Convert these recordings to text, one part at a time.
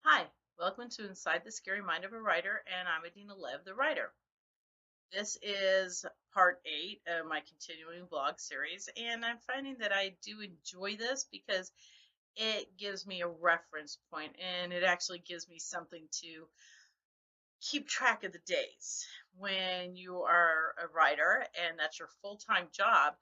Hi, welcome to Inside the Scary Mind of a Writer, and I'm Adina Lev, the writer. This is part 8 of my continuing blog series, and I'm finding that I do enjoy this because it gives me a reference point and it actually gives me something to keep track of the days. When you are a writer and that's your full time job,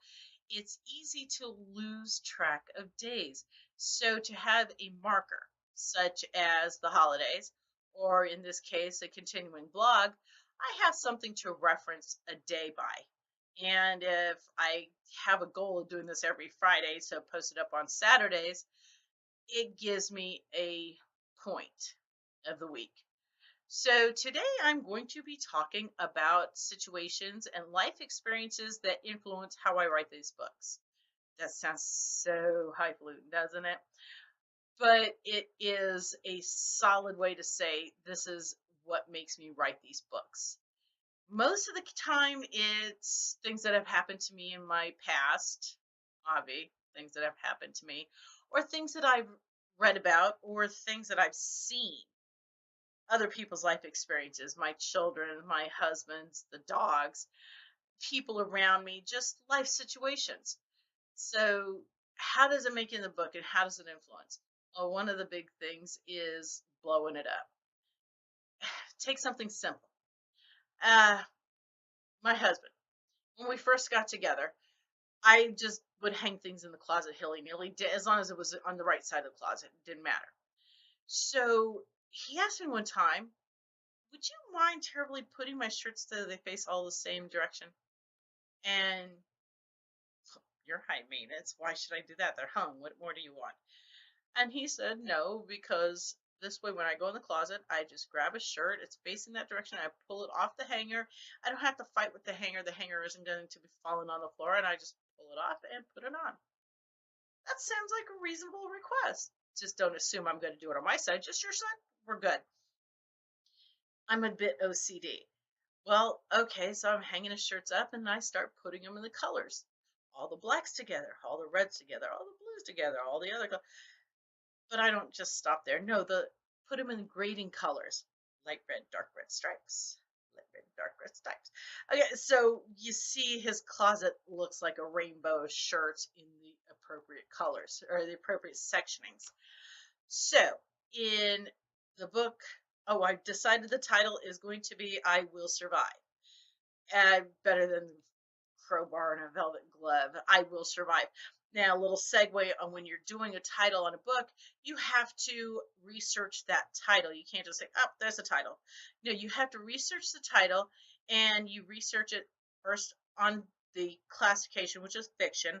it's easy to lose track of days. So to have a marker, such as the holidays, or in this case, a continuing blog, I have something to reference a day by. And if I have a goal of doing this every Friday, so post it up on Saturdays, it gives me a point of the week. So, today I'm going to be talking about situations and life experiences that influence how I write these books. That sounds so highfalutin, doesn't it? But it is a solid way to say this is what makes me write these books. Most of the time, it's things that have happened to me in my past, things that have happened to me, or things that I've read about, or things that I've seen other people's life experiences, my children, my husband's, the dogs, people around me, just life situations. So, how does it make in the book and how does it influence? Well, one of the big things is blowing it up. Take something simple. Uh, my husband, when we first got together, I just would hang things in the closet hilly nilly, as long as it was on the right side of the closet, it didn't matter. So, he asked me one time, would you mind terribly putting my shirts so they face all the same direction? And you're high maintenance. Why should I do that? They're hung. What more do you want? And he said, no, because this way, when I go in the closet, I just grab a shirt. It's facing that direction. I pull it off the hanger. I don't have to fight with the hanger. The hanger isn't going to be falling on the floor. And I just pull it off and put it on. That sounds like a reasonable request. Just don't assume I'm going to do it on my side. Just your side. We're good. I'm a bit OCD. Well, okay, so I'm hanging his shirts up and I start putting them in the colors. All the blacks together, all the reds together, all the blues together, all the other. But I don't just stop there. No, put them in grading colors. Light red, dark red stripes. Light red, dark red stripes. Okay, so you see his closet looks like a rainbow of shirts in the appropriate colors or the appropriate sectionings. So in the book, oh, I've decided the title is going to be I Will Survive. Better than crowbar and a velvet glove. I Will Survive. Now, a little segue on when you're doing a title on a book, you have to research that title. You can't just say, oh, there's a title. No, you have to research the title and you research it first on the classification, which is fiction,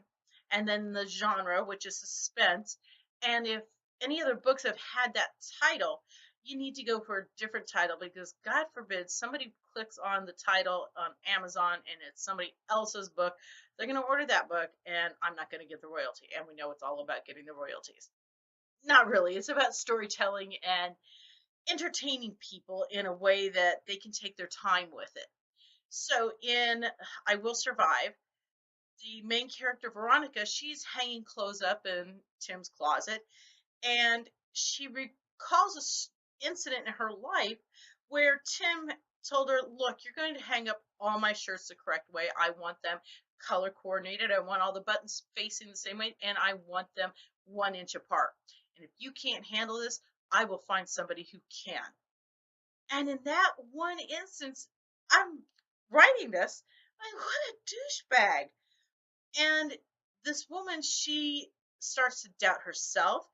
and then the genre, which is suspense. And if any other books have had that title, you need to go for a different title because God forbid somebody clicks on the title on Amazon and it's somebody else's book. They're going to order that book and I'm not going to get the royalty. And we know it's all about getting the royalties. Not really. It's about storytelling and entertaining people in a way that they can take their time with it. So in I Will Survive, the main character Veronica, she's hanging clothes up in Tim's closet and she recalls a incident in her life where Tim told her, look, you're going to hang up all my shirts the correct way. I want them color coordinated. I want all the buttons facing the same way, and I want them 1 inch apart. And if you can't handle this, I will find somebody who can. And in that one instance, I'm writing this, like, what a douchebag. And this woman, she starts to doubt herself.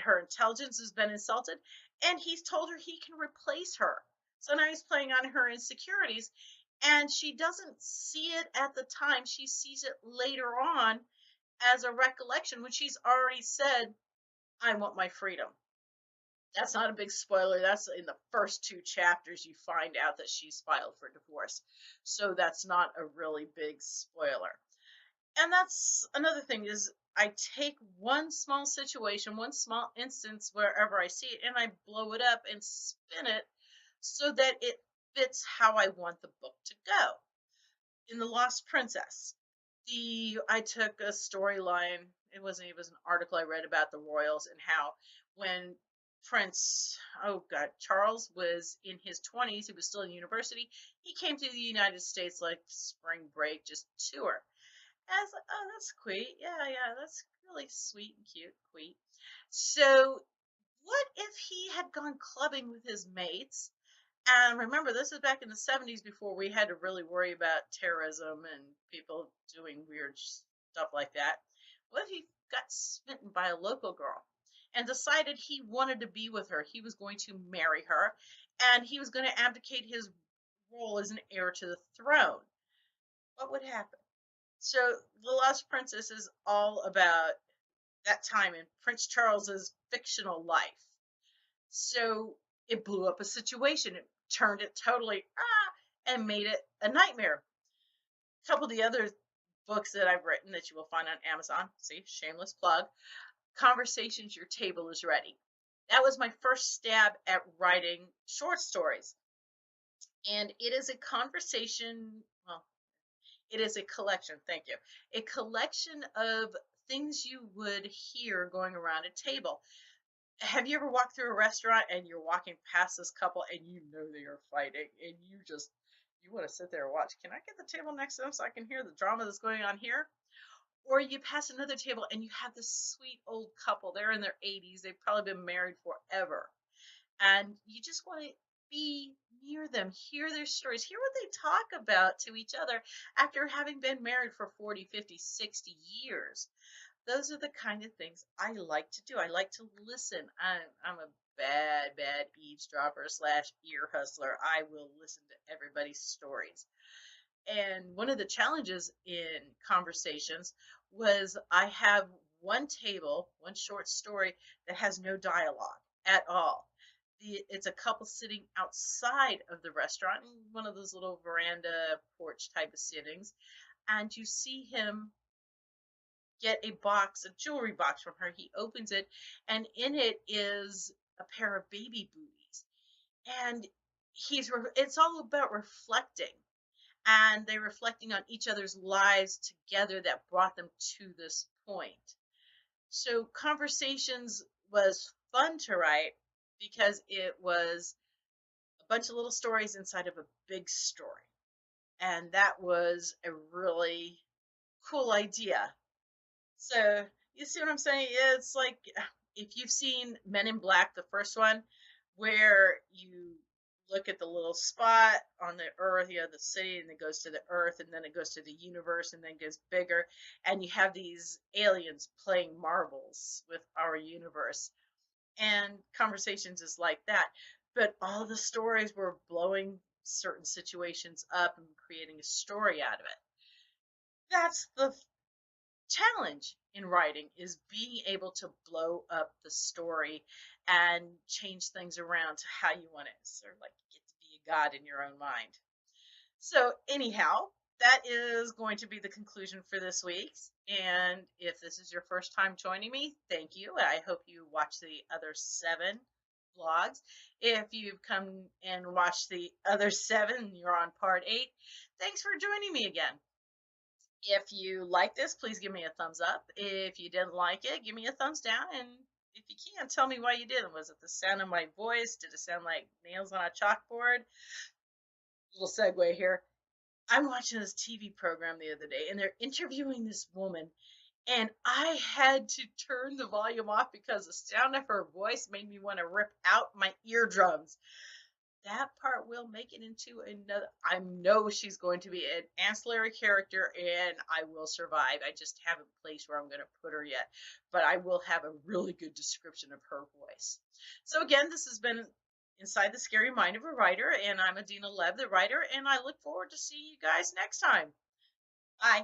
Her intelligence has been insulted, and he's told her he can replace her. So now he's playing on her insecurities, and she doesn't see it at the time. She sees it later on as a recollection when she's already said, I want my freedom. That's not a big spoiler. That's in the first 2 chapters. You find out that she's filed for divorce. So that's not a really big spoiler. And that's another thing is I take one small situation, one small instance wherever I see it, and I blow it up and spin it so that it fits how I want the book to go. In The Lost Princess, I took a storyline. It was an article I read about the royals and how when Prince, oh God, Charles was in his 20s. He was still in university. He came to the United States like spring break, just tour. And I was like, oh, that's sweet. Yeah, yeah, that's really sweet and cute, sweet. So, what if he had gone clubbing with his mates? And remember, this is back in the 70s before we had to really worry about terrorism and people doing weird stuff like that. What if he got smitten by a local girl and decided he wanted to be with her? He was going to marry her and he was going to abdicate his role as an heir to the throne. What would happen? So, The Lost Princess is all about that time in Prince Charles's fictional life. So it blew up a situation. It turned it totally and made it a nightmare. A couple of the other books that I've written that you will find on Amazon. See, shameless plug. Conversations, Your Table is Ready. That was my first stab at writing short stories. And it is a conversation, well, it is a collection, thank you. A collection of things you would hear going around a table. Have you ever walked through a restaurant and you're walking past this couple and you know they are fighting and you want to sit there and watch? Can I get the table next to them so I can hear the drama that's going on here? Or you pass another table and you have this sweet old couple. They're in their 80s. They've probably been married forever. And you just want to be near them, hear their stories, hear what they talk about to each other after having been married for 40, 50, 60 years. Those are the kind of things I like to do. I like to listen. I'm a bad eavesdropper slash ear hustler. I will listen to everybody's stories. And one of the challenges in conversations was I have one table, one short story that has no dialogue at all. It's a couple sitting outside of the restaurant in one of those little veranda porch type of sittings, and you see him get a box, a jewelry box from her. He opens it, and in it is a pair of baby booties. And it's all about reflecting, and they're reflecting on each other's lives together that brought them to this point. So Conversations was fun to write because it was a bunch of little stories inside of a big story. And that was a really cool idea. So you see what I'm saying? It's like if you've seen Men in Black, the first one, where you look at the little spot on the earth, you know, the city, and it goes to the earth, and then it goes to the universe, and then gets bigger, and you have these aliens playing marbles with our universe. And Conversations is like that. But all the stories were blowing certain situations up and creating a story out of it. That's the challenge in writing, is being able to blow up the story and change things around to how you want it. Sort of like you get to be a god in your own mind. So anyhow, that is going to be the conclusion for this week. And if this is your first time joining me, thank you. I hope you watch the other 7 vlogs. If you've come and watched the other 7, you're on part 8. Thanks for joining me again. If you like this, please give me a thumbs up. If you didn't like it, give me a thumbs down. And if you can, tell me why you didn't. Was it the sound of my voice? Did it sound like nails on a chalkboard? Little segue here. I'm watching this TV program the other day, and they're interviewing this woman, and I had to turn the volume off because the sound of her voice made me want to rip out my eardrums. That part will make it into another. I know she's going to be an ancillary character and I will survive. I just haven't placed where I'm going to put her yet, but I will have a really good description of her voice. So again, this has been Inside the Scary Mind of a Writer, and I'm Adina Lev, the writer, and I look forward to seeing you guys next time. Bye.